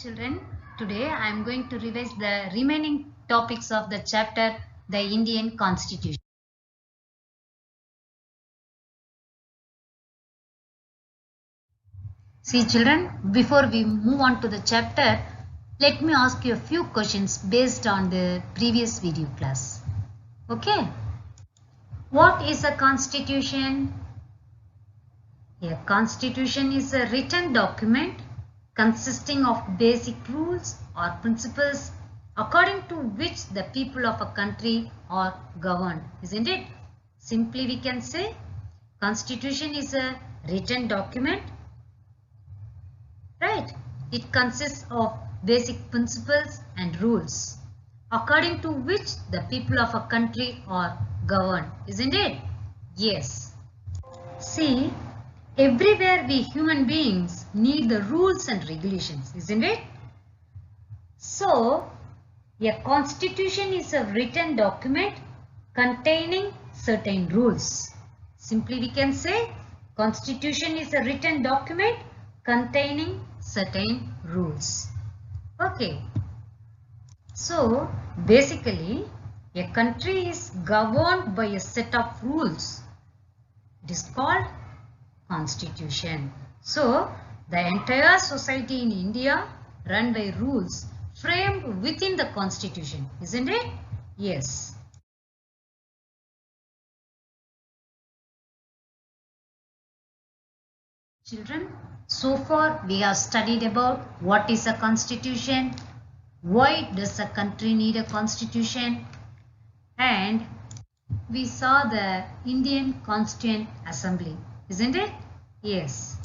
children. Today I am going to revise the remaining topics of the chapter, the Indian Constitution. See children, before we move on to the chapter, let me ask you a few questions based on the previous video class. Okay. What is a constitution? A constitution is a written document consisting of basic rules or principles according to which the people of a country are governed, isn't it? Simply we can say constitution is a written document, right? It consists of basic principles and rules according to which the people of a country are governed, isn't it? Yes. See, everywhere we human beings need the rules and regulations, isn't it? So, a constitution is a written document containing certain rules. Simply we can say constitution is a written document containing certain rules. Okay. So, basically a country is governed by a set of rules. It is called Constitution. So, the entire society in India run by rules framed within the Constitution, isn't it? Yes. Children, so far we have studied about what is a constitution, why does a country need a constitution, and we saw the Indian Constituent Assembly, isn't it? Yes.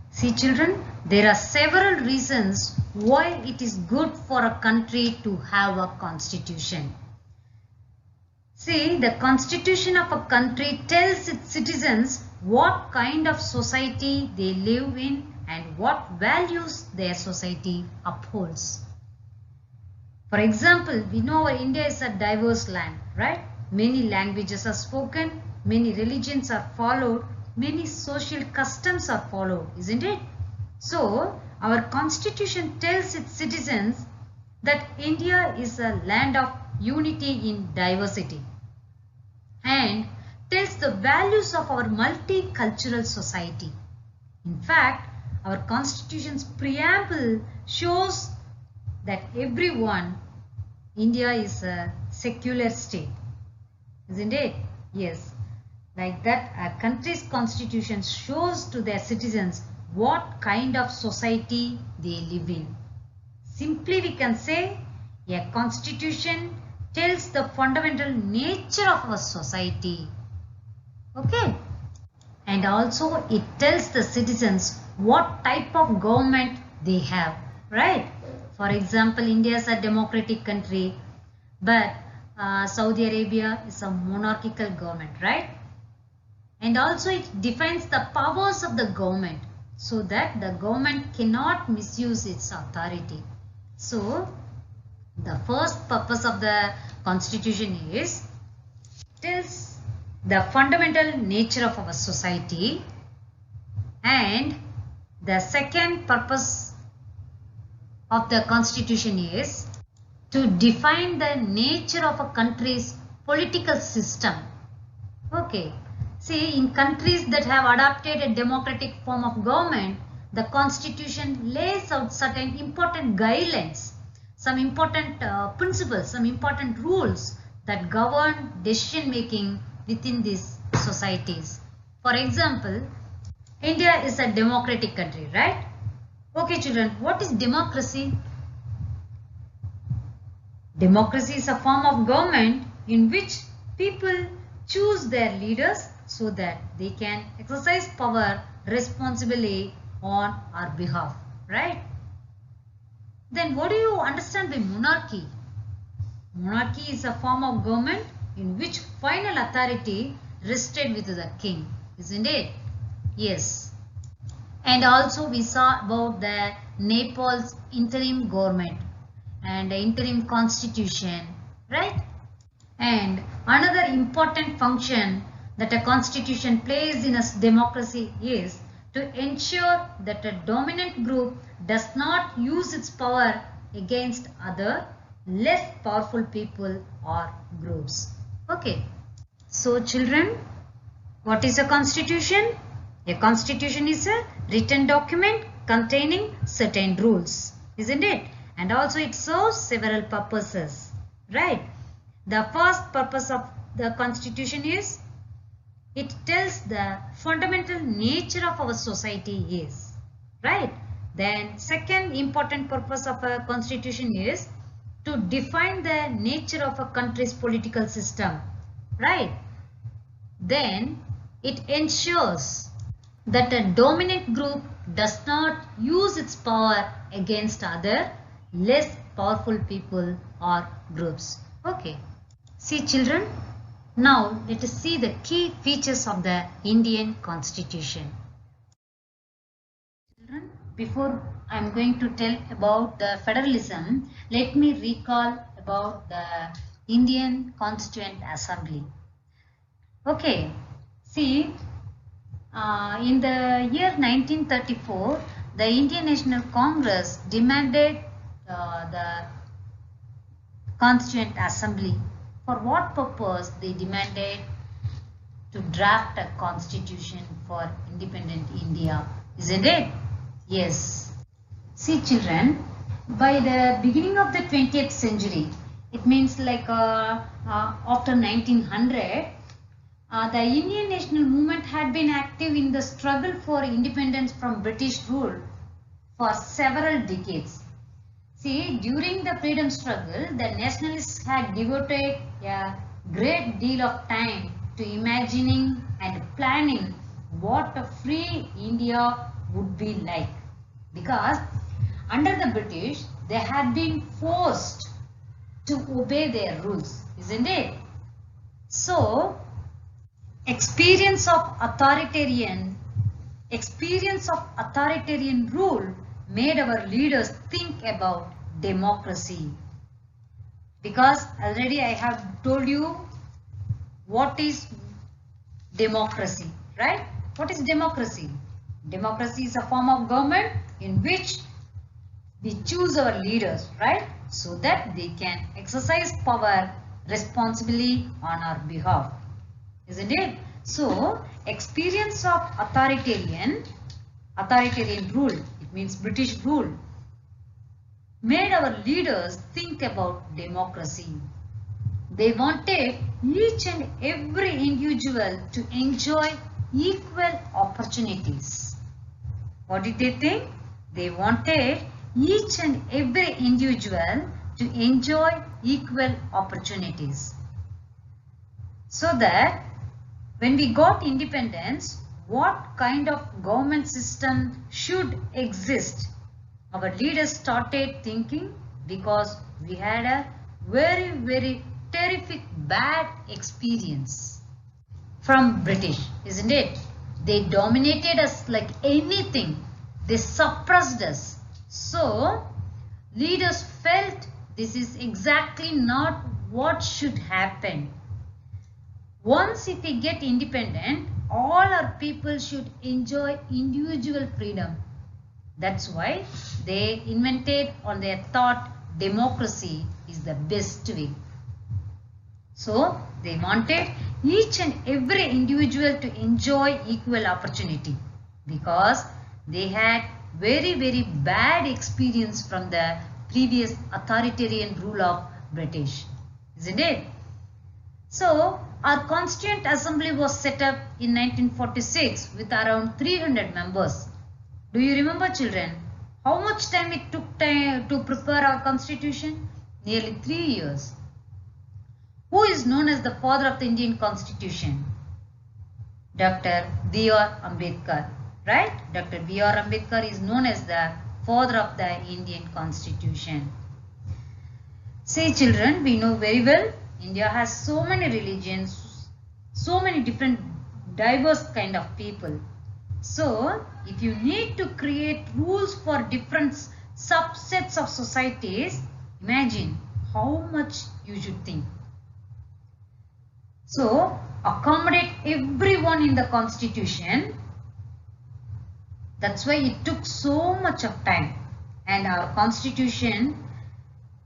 See children, there are several reasons why it is good for a country to have a constitution. See, the constitution of a country tells its citizens what kind of society they live in and what values their society upholds. For example, we know India is a diverse land, right? Many languages are spoken, many religions are followed, many social customs are followed, isn't it? So, our constitution tells its citizens that India is a land of unity in diversity and tells the values of our multicultural society. In fact, our constitution's preamble shows that India is a secular state, isn't it? Yes. Like that, a country's constitution shows to their citizens what kind of society they live in. Simply we can say a constitution tells the fundamental nature of our society. Okay. And also it tells the citizens what type of government they have, right? For example, India is a democratic country, but Saudi Arabia is a monarchical government, right? And also it defines the powers of the government so that the government cannot misuse its authority. So, the first purpose of the constitution is tells the fundamental nature of our society, and the second purpose of the constitution is to define the nature of a country's political system. Okay. See, in countries that have adopted a democratic form of government, the constitution lays out certain important guidelines, some important principles, some important rules that govern decision making within these societies. For example, India is a democratic country, right? Okay children, what is democracy? Democracy is a form of government in which people choose their leaders so that they can exercise power responsibly on our behalf, right? Then what do you understand by monarchy? Monarchy is a form of government in which final authority rested with the king, isn't it? Yes. And also we saw about the Nepal's interim government and the interim constitution, right? And another important function that a constitution plays in a democracy is to ensure that a dominant group does not use its power against other less powerful people or groups. Okay. So children, what is a constitution? A constitution is a written document containing certain rules, isn't it? And also it serves several purposes, right? The first purpose of the constitution is it tells the fundamental nature of our society is, right? Then second important purpose of a constitution is to define the nature of a country's political system, right? Then it ensures that a dominant group does not use its power against other less powerful people or groups. Okay. See children, now let us see the key features of the Indian Constitution. Children, before I am going to tell about the federalism, let me recall about the Indian Constituent Assembly. Okay, see, in the year 1934, the Indian National Congress demanded the Constituent Assembly. For what purpose they demanded? To draft a constitution for independent India, isn't it? Yes. See children, by the beginning of the 20th century, it means like after 1900, the Indian national movement had been active in the struggle for independence from British rule for several decades. See, during the freedom struggle, the nationalists had devoted a great deal of time to imagining and planning what a free India would be like. Because under the British, they had been forced to obey their rules, isn't it? So, experience of authoritarian rule made our leaders think about democracy. Because already I have told you what is democracy, right? What is democracy? Democracy is a form of government in which we choose our leaders, right? So that they can exercise power responsibly on our behalf, isn't it? So, experience of authoritarian rule, it means British rule, made our leaders think about democracy. They wanted each and every individual to enjoy equal opportunities. What did they think? They wanted each and every individual to enjoy equal opportunities. So that when we got independence, what kind of government system should exist? Our leaders started thinking because we had a very, very terrific bad experience from British, isn't it? They dominated us like anything. They suppressed us. So, leaders felt this is exactly not what should happen. Once if we get independent, all our people should enjoy individual freedom. That's why they invented or they thought democracy is the best way. So they wanted each and every individual to enjoy equal opportunity because they had very, very bad experience from the previous authoritarian rule of British, isn't it? So our Constituent Assembly was set up in 1946 with around 300 members. Do you remember children? How much time it took to prepare our constitution? Nearly 3 years. Who is known as the father of the Indian Constitution? Dr. B.R. Ambedkar, right? Dr. B.R. Ambedkar is known as the father of the Indian Constitution. See children, we know very well India has so many religions, so many different diverse kind of people. So, if you need to create rules for different subsets of societies, imagine how much you should think. So, accommodate everyone in the constitution. That's why it took so much of time. And our constitution,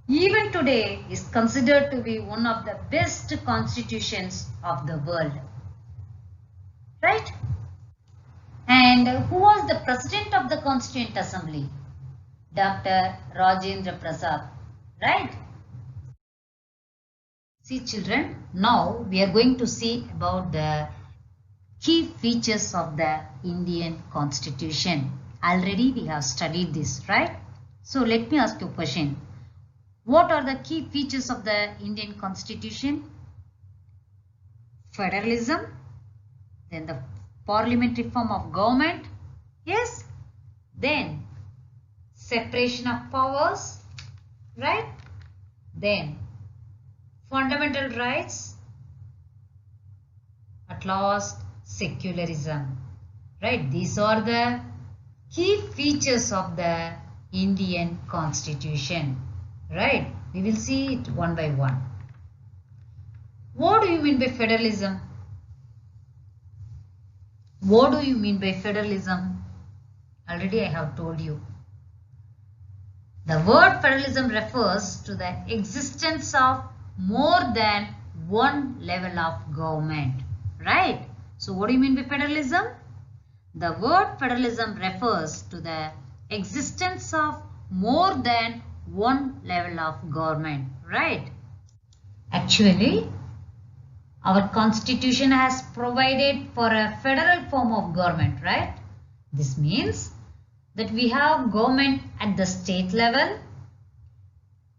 even today, is considered to be one of the best constitutions of the world. Right? And who was the president of the Constituent Assembly? Dr. Rajendra Prasad. Right? See children, now we are going to see about the key features of the Indian Constitution. Already we have studied this, right? So let me ask you a question. What are the key features of the Indian Constitution? Federalism, then the parliamentary form of government, yes, then separation of powers, right, then fundamental rights, at last secularism, right? These are the key features of the Indian Constitution, right? We will see it one by one. What do you mean by federalism? What do you mean by federalism? Already I have told you. The word federalism refers to the existence of more than one level of government, right? So what do you mean by federalism? The word federalism refers to the existence of more than one level of government, right? Actually, our constitution has provided for a federal form of government, right? This means that we have government at the state level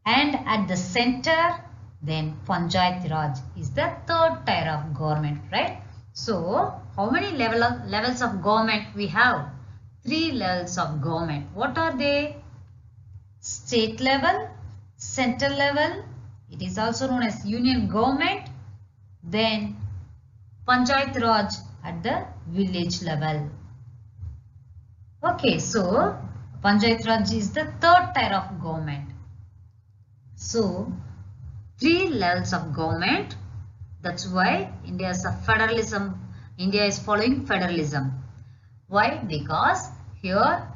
and at the center, then Panchayat Raj is the third tier of government, right? So, how many levels of government we have? 3 levels of government. What are they? State level, central level, it is also known as union government, then Panchayat Raj at the village level. Okay, so Panchayat Raj is the third tier of government. So 3 levels of government. That's why India is a federalism. India is following federalism. Why? Because here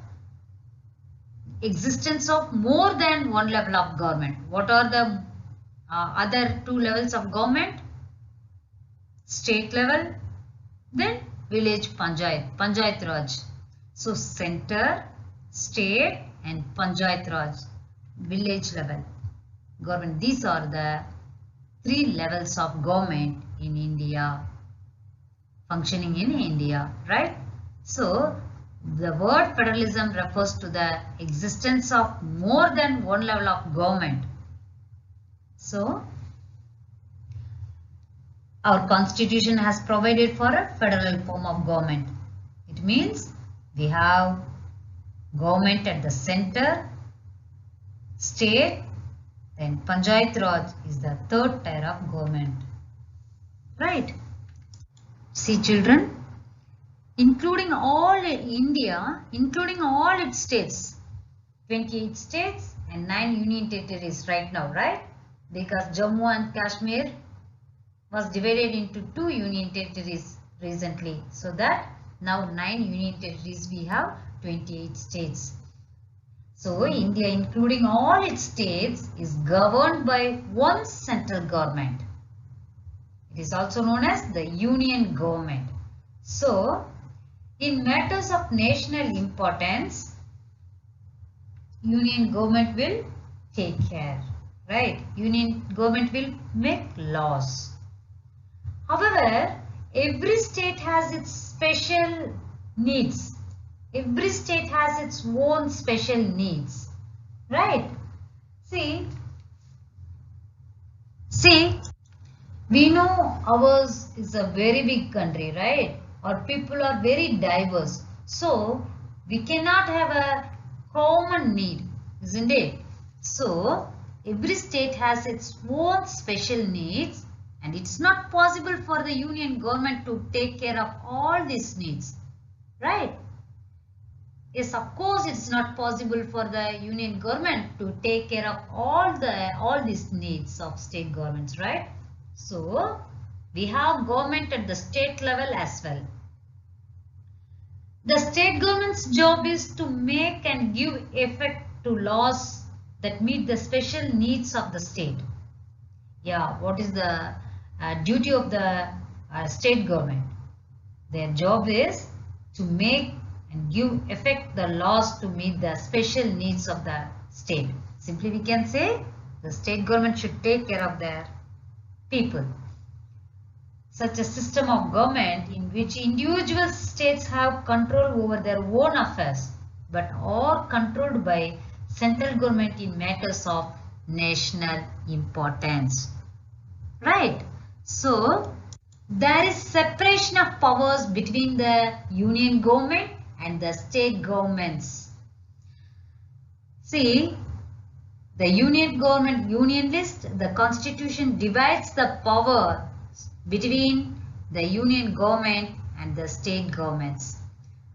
existence of more than one level of government. What are the other 2 levels of government? State level, then village Panchayat Raj. So center, state and Panchayat Raj, village level government. These are the 3 levels of government in India, functioning in India, right? So the word federalism refers to the existence of more than one level of government. So our constitution has provided for a federal form of government. It means we have government at the center, state, then Panchayat Raj is the third tier of government. Right? See children, including all India, including all its states, 28 states and 9 union territories right now, right? Because Jammu and Kashmir was divided into 2 union territories recently. So that now 9 union territories we have 28 states. So India, including all its states, is governed by one central government. It is also known as the union government. So in matters of national importance, union government will take care, right? Union government will make laws. However, every state has its special needs. Every state has its own special needs, right? See, we know ours is a very big country, right? Our people are very diverse. So, we cannot have a common need, isn't it? So, every state has its own special needs. And it's not possible for the union government to take care of all these needs, right? Yes, of course, it's not possible for the union government to take care of all these needs of state governments, right? So we have government at the state level as well. The state government's job is to make and give effect to laws that meet the special needs of the state. Yeah, what is the duty of the state government? Their job is to make and give effect the laws to meet the special needs of the state. Simply we can say the state government should take care of their people. Such a system of government in which individual states have control over their own affairs but are controlled by central government in matters of national importance. Right? So, there is separation of powers between the union government and the state governments. See, the union government union list, the constitution divides the power between the union government and the state governments.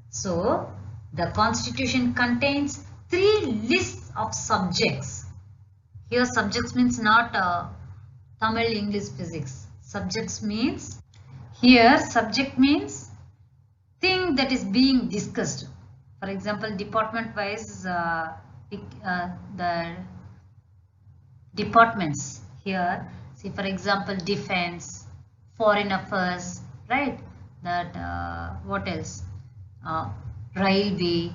So, the constitution contains 3 lists of subjects. Here subjects means not Tamil, English, physics. Subjects means, here subject means thing that is being discussed. For example, department wise the departments here, see for example defense, foreign affairs, right? That what else? Railway,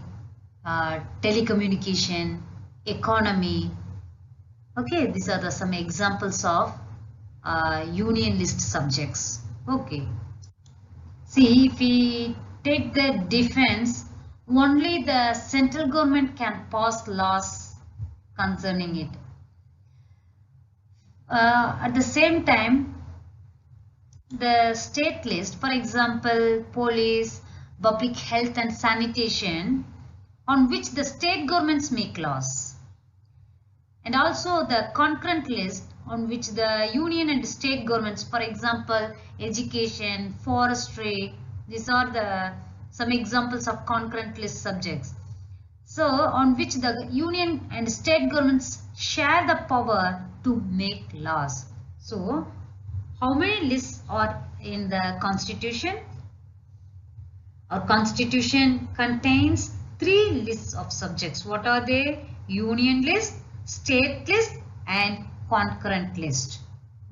telecommunication, economy. Okay, these are the some examples of union list subjects. Okay. See, if we take the defense, only the central government can pass laws concerning it. At the same time, the state list, for example, police, public health and sanitation, on which the state governments make laws. And also the concurrent list on which the union and state governments, for example, education, forestry, these are the some examples of concurrent list subjects. So on which the union and state governments share the power to make laws. So how many lists are in the constitution? Our constitution contains 3 lists of subjects. What are they? Union list, state list and concurrent list.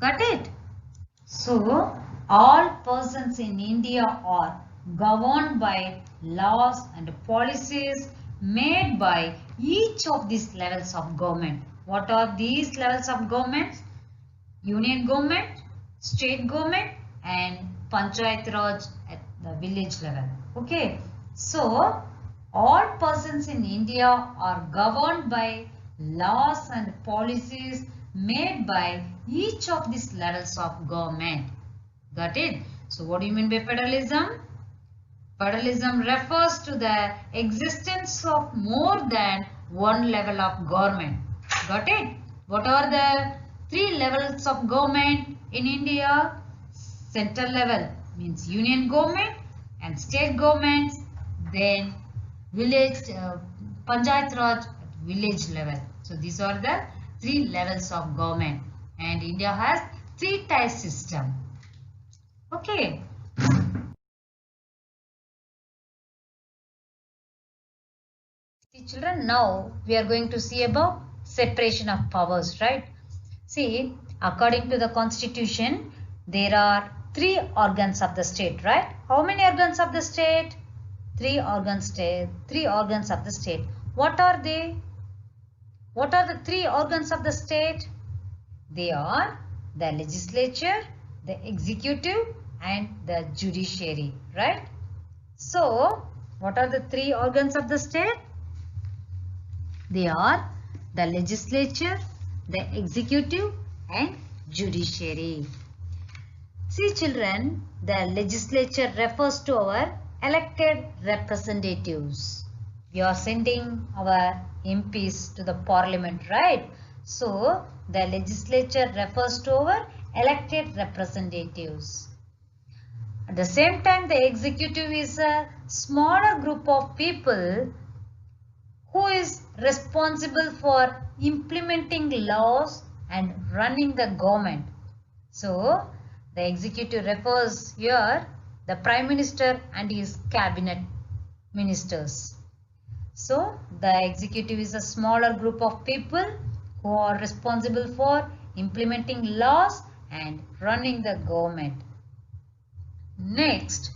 Got it? So all persons in India are governed by laws and policies made by each of these levels of government. What are these levels of government? Union government, state government and Panchayat Raj at the village level. Okay. So all persons in India are governed by laws and policies made by each of these levels of government. Got it? So what do you mean by federalism? Federalism refers to the existence of more than one level of government. Got it? What are the 3 levels of government in India? Central level means union government and state governments, then village Panchayat Raj at village level. So these are the 3 levels of government and India has 3-tier system. Okay. See children, now we are going to see about separation of powers, right? See, according to the constitution, there are 3 organs of the state, right? How many organs of the state? 3 organs of the state. What are they? What are the 3 organs of the state? They are the legislature, the executive and the judiciary, right? So, what are the 3 organs of the state? They are the legislature, the executive and judiciary. See children, the legislature refers to our elected representatives. We are sending our MPs to the parliament, right? So, the legislature refers to our elected representatives. At the same time, the executive is a smaller group of people who is responsible for implementing laws and running the government. So, the executive refers here the Prime Minister and his cabinet. ministers. So the executive is a smaller group of people who are responsible for implementing laws and running the government. Next,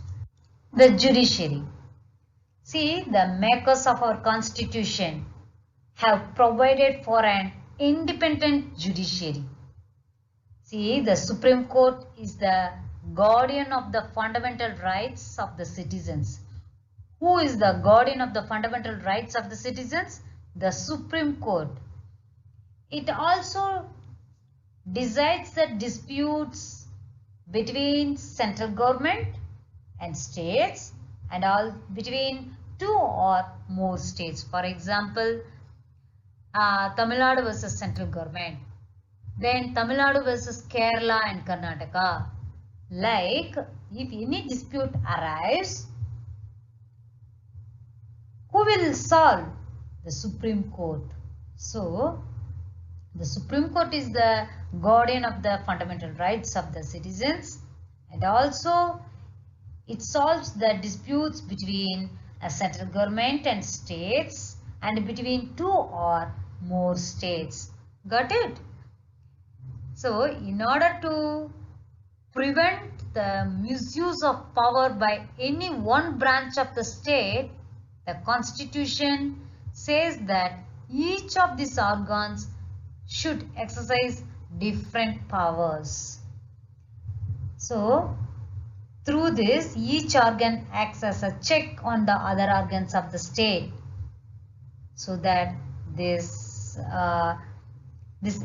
the judiciary. See, the makers of our constitution have provided for an independent judiciary. See, the Supreme Court is the guardian of the fundamental rights of the citizens. Who is the guardian of the fundamental rights of the citizens? The Supreme Court. It also decides the disputes between central government and states and all between two or more states. For example, Tamil Nadu versus central government. Then Tamil Nadu versus Kerala and Karnataka. Like, if any dispute arrives, who will solve? The Supreme Court. So, the Supreme Court is the guardian of the fundamental rights of the citizens, and also it solves the disputes between a central government and states and between two or more states. Got it? So, in order to prevent the misuse of power by any one branch of the state, the Constitution says that each of these organs should exercise different powers. So, through this, each organ acts as a check on the other organs of the state, so that this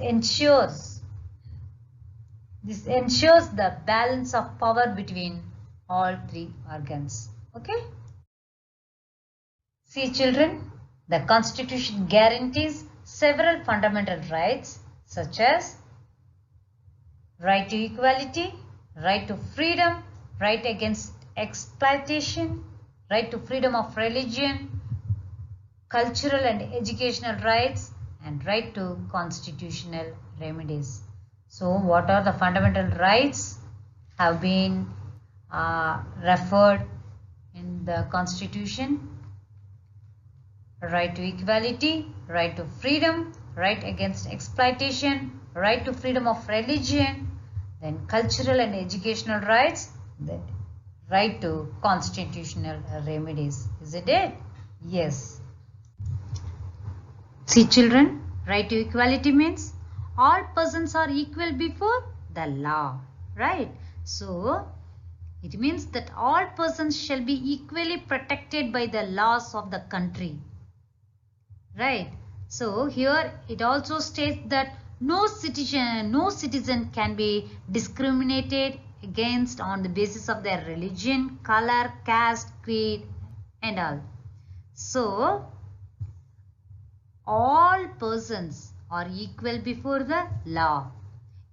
ensures the balance of power between all three organs. Okay? See, children, the Constitution guarantees several fundamental rights such as right to equality, right to freedom, right against exploitation, right to freedom of religion, cultural and educational rights, and right to constitutional remedies. So, what are the fundamental rights have been referred in the Constitution? Right to equality, right to freedom, right against exploitation, right to freedom of religion, then cultural and educational rights, then right to constitutional remedies. Is it? Yes. See, children, right to equality means all persons are equal before the law, right? So, it means that all persons shall be equally protected by the laws of the country. Right. So here it also states that no citizen can be discriminated against on the basis of their religion, color, caste, creed, and all. So all persons are equal before the law.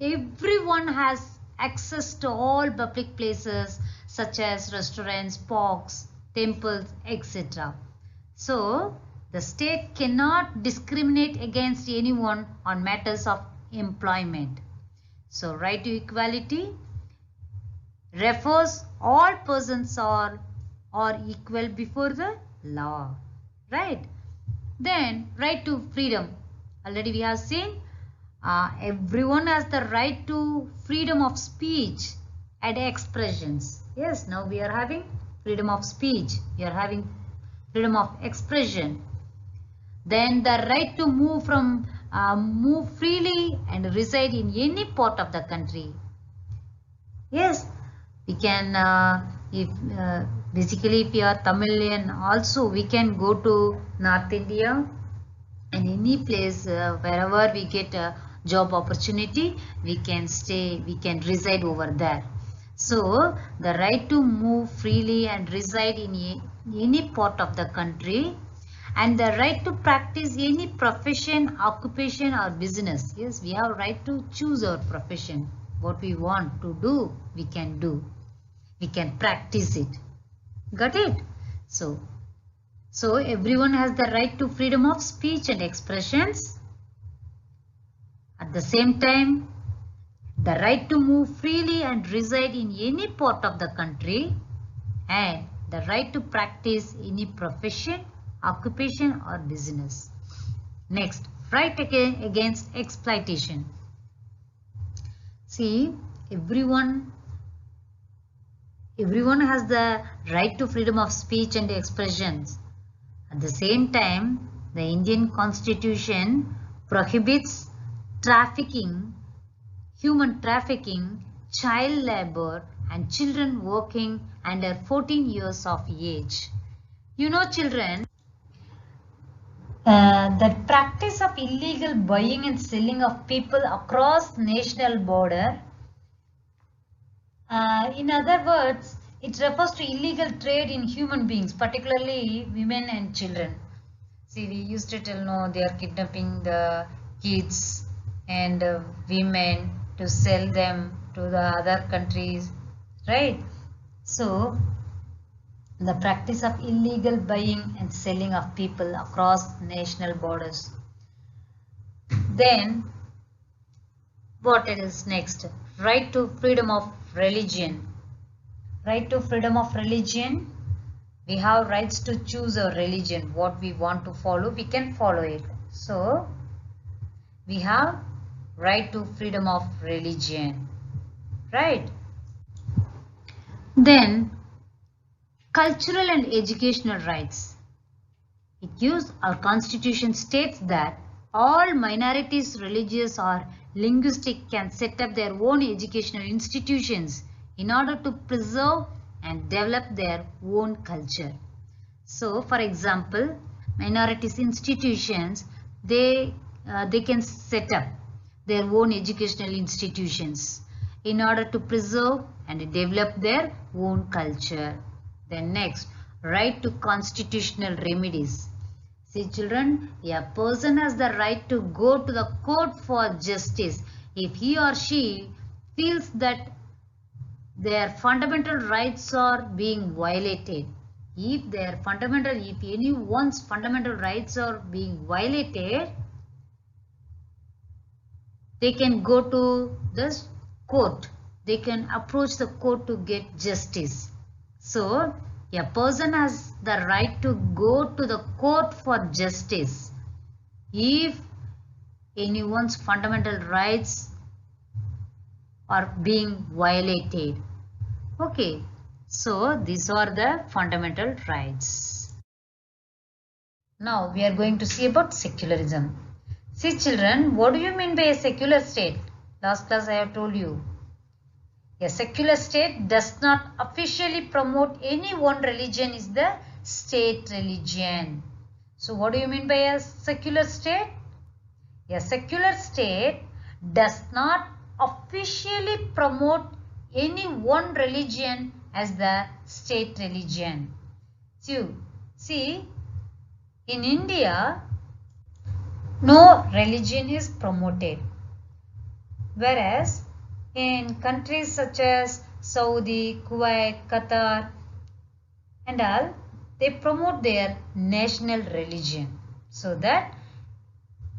Everyone has access to all public places such as restaurants, parks, temples, etc. So the state cannot discriminate against anyone on matters of employment. So, right to equality refers all persons are equal before the law, right? Then, right to freedom. Already we have seen everyone has the right to freedom of speech and expressions. Yes, now we are having freedom of speech. We are having freedom of expression. Then the right to move freely and reside in any part of the country. Yes, we can basically if you are Tamilian also we can go to North India and any place wherever we get a job opportunity we can stay, we can reside over there. So the right to move freely and reside in any part of the country, and the right to practice any profession, occupation or business. Yes, we have right to choose our profession. What we want to do, we can do. We can practice it. Got it? So everyone has the right to freedom of speech and expressions. At the same time, the right to move freely and reside in any part of the country, and the right to practice any profession, occupation or business. Next, right against exploitation. See, everyone has the right to freedom of speech and expressions. At the same time, the Indian Constitution prohibits trafficking, human trafficking, child labor and children working under 14 years of age. You know, children, the practice of illegal buying and selling of people across national border. In other words, it refers to illegal trade in human beings, particularly women and children. See, we used to tell, no, they are kidnapping the kids and women to sell them to the other countries, right? So, the practice of illegal buying and selling of people across national borders. Then, what is next? Right to freedom of religion. Right to freedom of religion. We have rights to choose our religion. What we want to follow, we can follow it. So, we have right to freedom of religion. Right? Then, cultural and educational rights. Our constitution states that all minorities, religious or linguistic, can set up their own educational institutions in order to preserve and develop their own culture. So, for example, minorities institutions, they can set up their own educational institutions in order to preserve and develop their own culture. Then next, right to constitutional remedies. See, children, a person has the right to go to the court for justice if he or she feels that their fundamental rights are being violated. If anyone's fundamental rights are being violated, they can go to the court. They can approach the court to get justice. So, a person has the right to go to the court for justice if anyone's fundamental rights are being violated. Okay, so these are the fundamental rights. Now we are going to see about secularism. See, children, what do you mean by a secular state? Last class I have told you. A secular state does not officially promote any one religion is the state religion. So what do you mean by a secular state? A secular state does not officially promote any one religion as the state religion. So, see, in India, no religion is promoted. Whereas in countries such as Saudi, Kuwait, Qatar and all, they promote their national religion. So that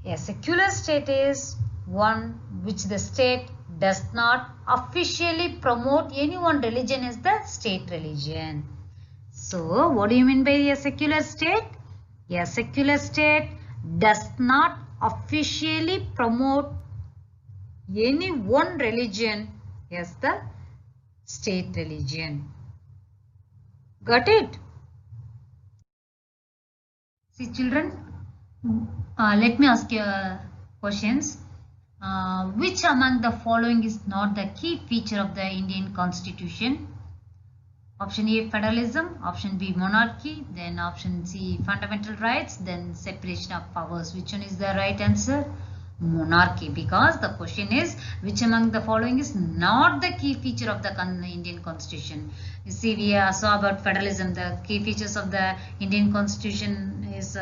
a secular state is one which the state does not officially promote any one religion as the state religion. So, what do you mean by a secular state? A secular state does not officially promote any one religion as the state religion. Got it? See, children, let me ask you questions. Which among the following is not the key feature of the Indian Constitution? Option A, federalism. Option B, monarchy. Then option C, fundamental rights. Then separation of powers. Which one is the right answer? Monarchy, because the question is which among the following is not the key feature of the Indian Constitution. You see, we saw about federalism. The key features of the Indian Constitution is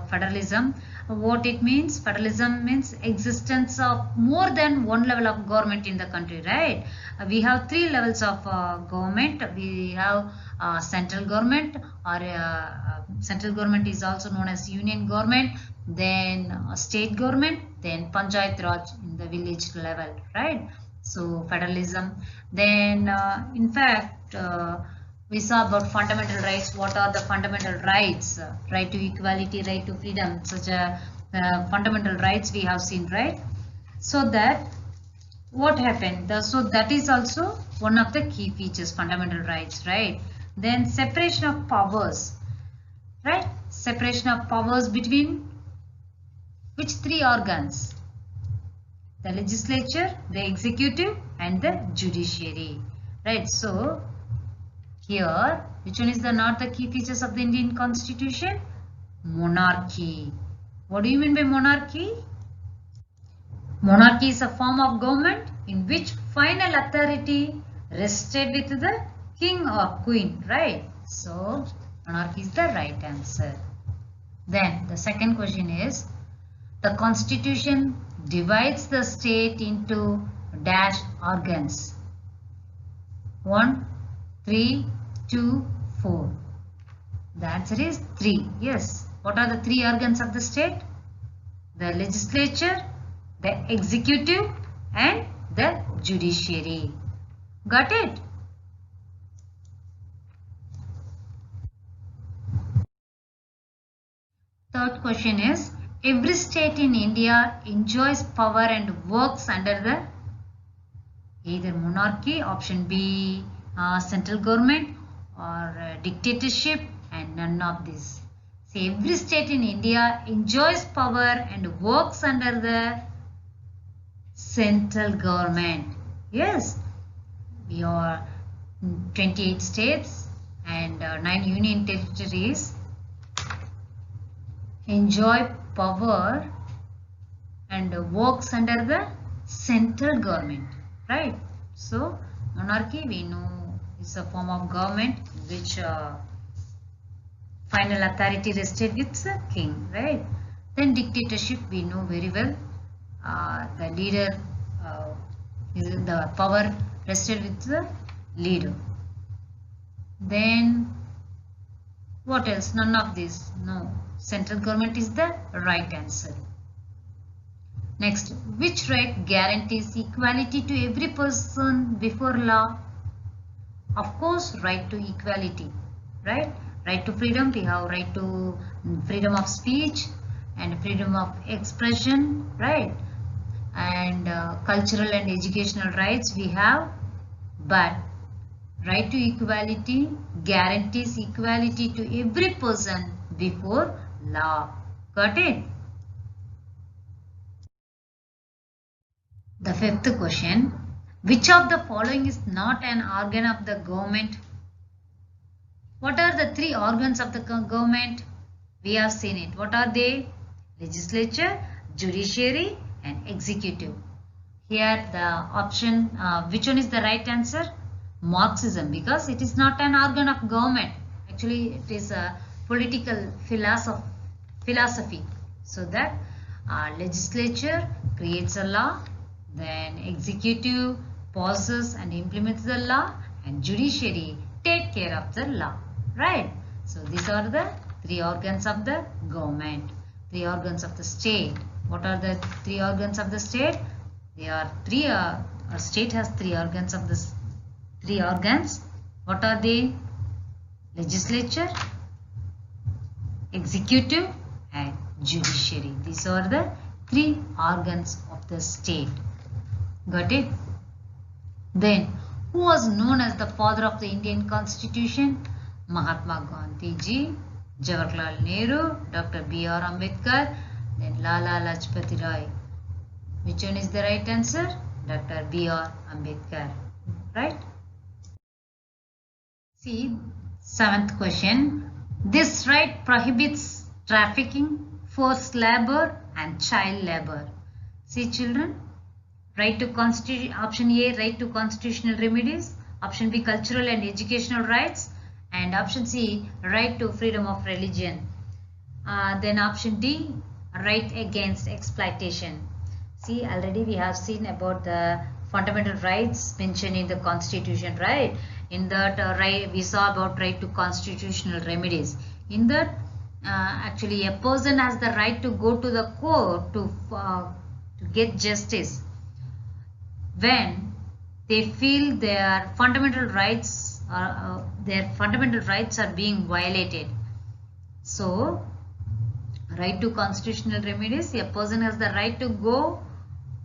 federalism. What it means? Federalism means existence of more than one level of government in the country, right? We have three levels of government. We have central government, or central government is also known as union government, then state government, then Panchayat Raj in the village level, right? So federalism. Then in fact We saw about fundamental rights. What are the fundamental rights? Right to equality, right to freedom, such a fundamental rights we have seen, right? So that what happened? So that is also one of the key features, fundamental rights, right? Then separation of powers, right? Separation of powers between which three organs? The legislature, the executive, and the judiciary, right? So here, which one is the not the key features of the Indian Constitution? Monarchy. What do you mean by monarchy? Monarchy is a form of government in which final authority rested with the king or queen, right? So, monarchy is the right answer. Then, the second question is, the constitution divides the state into dash organs. 1, 3, 2, 4. The answer is 3. Yes. What are the three organs of the state? The legislature, the executive, and the judiciary. Got it? Third question is, every state in India enjoys power and works under the either monarchy, option B, central government, or dictatorship, and none of this. So every state in India enjoys power and works under the central government. Yes, we are 28 states and 9 union territories enjoy power and works under the central government, right? So monarchy we know is a form of government which final authority rested with the king, right? Then dictatorship we know very well, the leader the power rested with the leader. Then what else? None of this. No, central government is the right answer. Next, which right guarantees equality to every person before law? Of course, right to equality, right? Right to freedom, we have right to freedom of speech and freedom of expression, right? And cultural and educational rights we have, but right to equality guarantees equality to every person before law. Got it? The fifth question, which of the following is not an organ of the government? What are the three organs of the government? We have seen it. What are they? Legislature, judiciary, and executive. Here the option, which one is the right answer? Marxism, because it is not an organ of government. Actually, it is a political philosophy. So that legislature creates a law, then executive passes and implements the law, and judiciary take care of the law, right? So these are the three organs of the government, three organs of the state. What are the three organs of the state? They are three. A state has three organs of this. Three organs. What are they? Legislature, executive, and judiciary. These are the three organs of the state. Got it? Then, who was known as the father of the Indian Constitution? Mahatma Gandhi ji, Jawaharlal Nehru, Dr. B.R. Ambedkar, then Lala Lajpati Rai. Which one is the right answer? Dr. B.R. Ambedkar. Right? See, seventh question. This right prohibits trafficking, forced labor, and child labor. See, children, right to option A, right to constitutional remedies. Option B, cultural and educational rights. And option C, right to freedom of religion. Then option D, right against exploitation. See, already we have seen about the fundamental rights mentioned in the Constitution, right? In that right, we saw about right to constitutional remedies. In that, actually, a person has the right to go to the court to get justice when they feel their fundamental rights their fundamental rights are being violated. So, right to constitutional remedies, a person has the right to go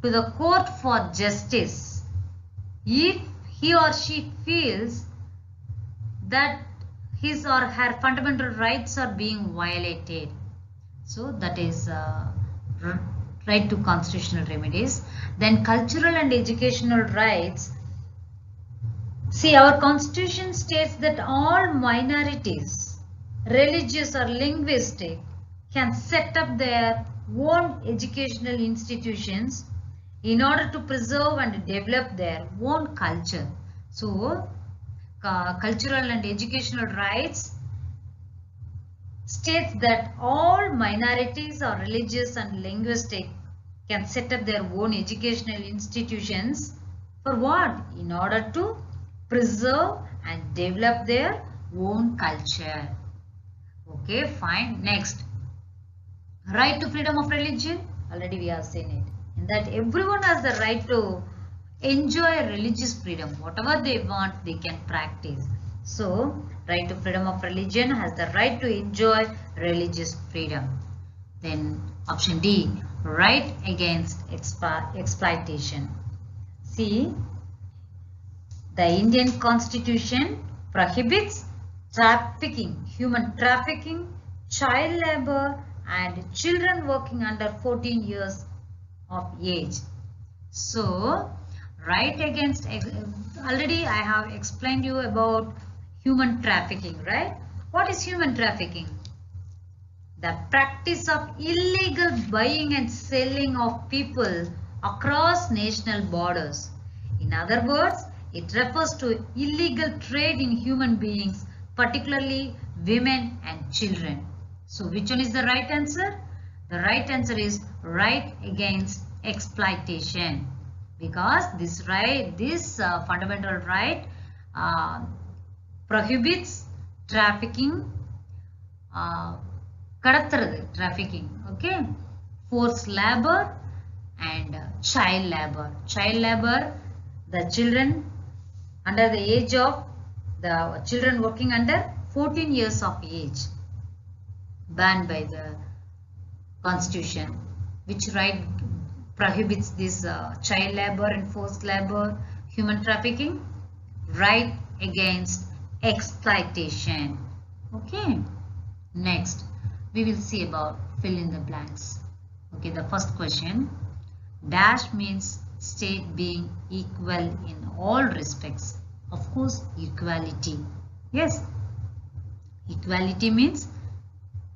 to the court for justice if he or she feels that his or her fundamental rights are being violated. So that is right to constitutional remedies. Then cultural and educational rights. See, our constitution states that all minorities, religious or linguistic, can set up their own educational institutions in order to preserve and develop their own culture. So, cultural and educational rights states that all minorities or religious and linguistic can set up their own educational institutions for what? In order to preserve and develop their own culture. Okay, fine. Next, right to freedom of religion. Already we have seen it. In that everyone has the right to enjoy religious freedom. Whatever they want, they can practice. So, right to freedom of religion has the right to enjoy religious freedom. Then option D, right against exploitation. See, the Indian Constitution prohibits trafficking, human trafficking, child labor and children working under 14 years of age. So, right against, already I have explained you about human trafficking, right? What is human trafficking? The practice of illegal buying and selling of people across national borders. In other words, it refers to illegal trade in human beings, particularly women and children. So which one is the right answer? The right answer is right against exploitation, because this fundamental right prohibits trafficking, trafficking, okay, forced labor and child labor. Child labor, the children under the age of, the children working under 14 years of age, banned by the constitution. Which right prohibits this child labor and forced labor, human trafficking? Right against exploitation. Okay, next we will see about fill in the blanks. Okay, the first question, dash means state being equal in all respects. Of course, equality. Yes, equality means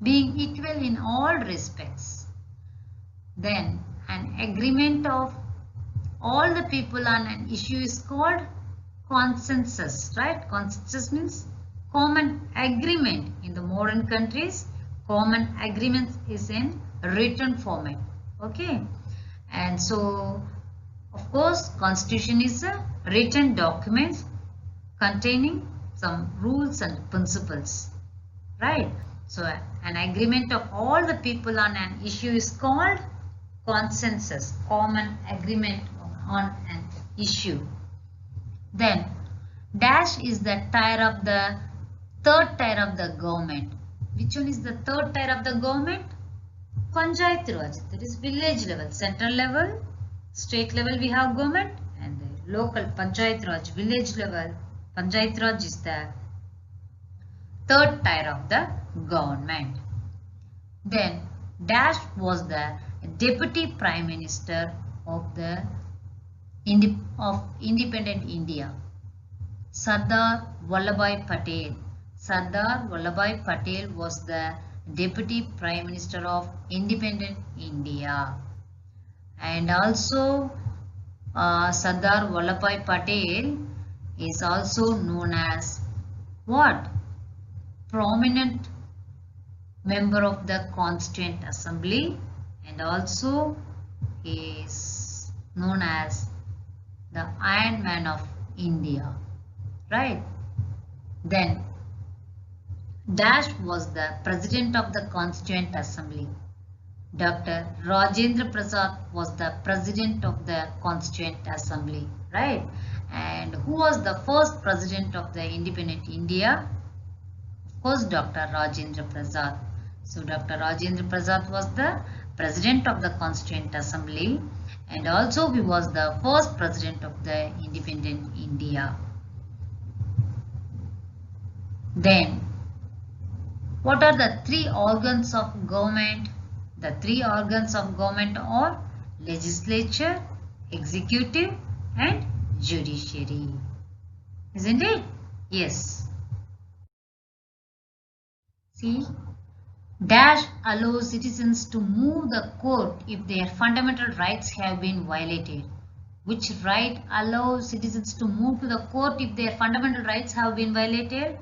being equal in all respects. Then an agreement of all the people on an issue is called consensus, right? Consensus means common agreement. In the modern countries, common agreement is in written format. Okay, and so of course constitution is a written document containing some rules and principles, right? So an agreement of all the people on an issue is called consensus, common agreement on an issue. Then dash is the tier of the third tier of the government. Which one is the third tier of the government? Panchayat Raj, that is village level. Central level, state level we have government, and the local Panchayat Raj, village level Panchayat Raj is the third tier of the government. Then dash was the deputy prime minister of the independent India. Sardar Vallabhbhai Patel. Sardar Vallabhbhai Patel was the deputy prime minister of independent India. And also Sardar Vallabhbhai Patel is also known as what? Prominent member of the Constituent Assembly, and also he is known as the Iron Man of India, right? Then dash was the president of the Constituent Assembly. Dr. Rajendra Prasad was the president of the Constituent Assembly, right? And And who was the first president of the independent India? Of course, Dr. Rajendra Prasad. So Dr. Rajendra Prasad was the president of the Constituent Assembly, and also he was the first president of the independent India. Then, what are the three organs of government? The three organs of government are legislature, executive, and judiciary. Isn't it? Yes. See, dash allows citizens to move the court if their fundamental rights have been violated. Which right allows citizens to move to the court if their fundamental rights have been violated?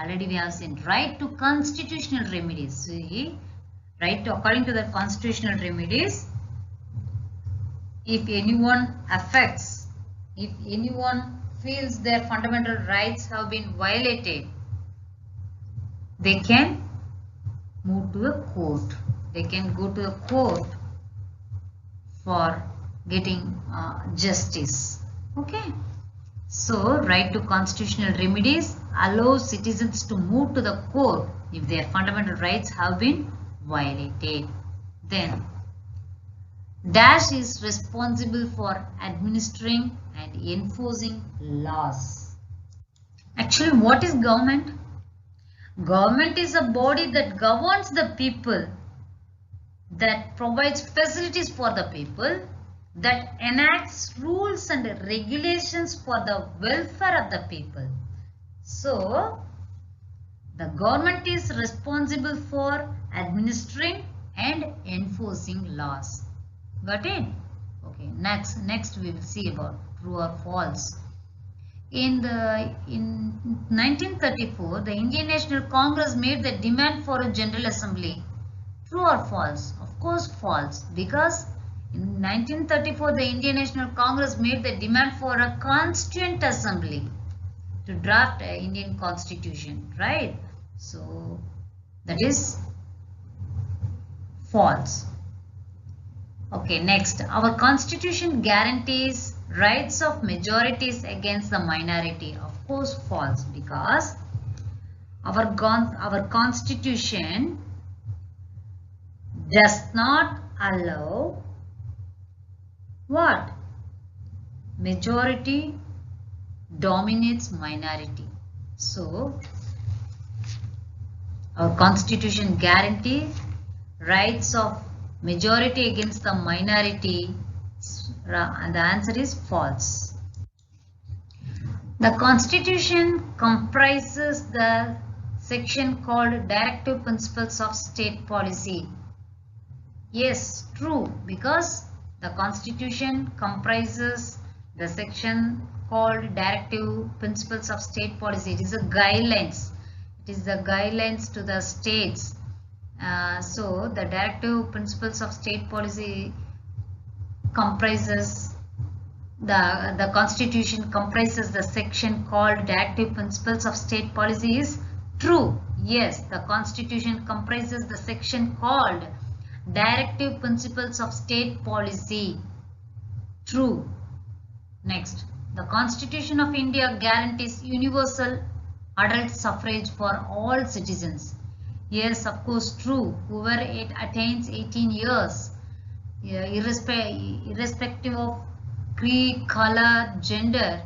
Already we have seen right to constitutional remedies. See, right to, according to the constitutional remedies, if anyone affects, if anyone feels their fundamental rights have been violated, they can move to a court. They can go to a court for getting justice. Okay. So, right to constitutional remedies allows citizens to move to the court if their fundamental rights have been violated. Then, dash is responsible for administering and enforcing laws. Actually, what is government? Government is a body that governs the people, that provides facilities for the people, that enacts rules and regulations for the welfare of the people. So, the government is responsible for administering and enforcing laws. Got it? Okay. Next we will see about true or false. In 1934, the Indian National Congress made the demand for a General Assembly. True or false? Of course false, because in 1934 the Indian National Congress made the demand for a Constituent Assembly to draft an Indian Constitution, right? So that is false. Okay, next, our Constitution guarantees rights of majorities against the minority. Of course false, because our Constitution does not allow what? Majority dominates minority. So, our Constitution guarantees rights of majority against the minority, and the answer is false. The Constitution comprises the section called Directive Principles of State Policy. Yes, true, because the Constitution comprises the section called Directive Principles of State Policy. It is a guidelines. It is the guidelines to the states. So, the Directive Principles of State Policy comprises the Constitution comprises the section called Directive Principles of State Policy is true. Yes, the Constitution comprises the section called Directive Principles of State Policy. True. Next, the Constitution of India guarantees universal adult suffrage for all citizens. Yes, of course, true. Whoever attains 18 years, irrespective of creed, color, gender,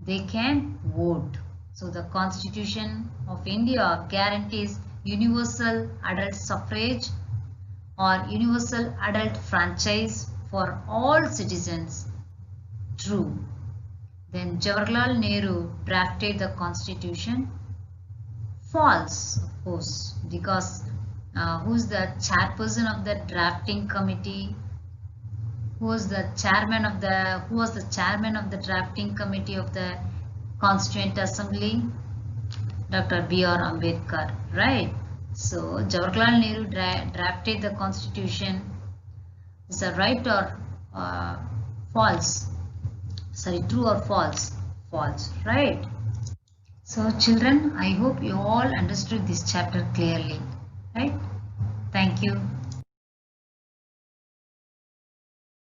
they can vote. So, the Constitution of India guarantees universal adult suffrage or universal adult franchise for all citizens. True. Then Jawaharlal Nehru drafted the Constitution. False, of course, because who is the chairperson of the drafting committee? Who was the chairman of the drafting committee of the Constituent Assembly? Dr. B.R. Ambedkar, right? So Jawaharlal Nehru drafted the Constitution. Is it right or false? Sorry, true or false? False, right? So children, I hope you all understood this chapter clearly, right? Thank you.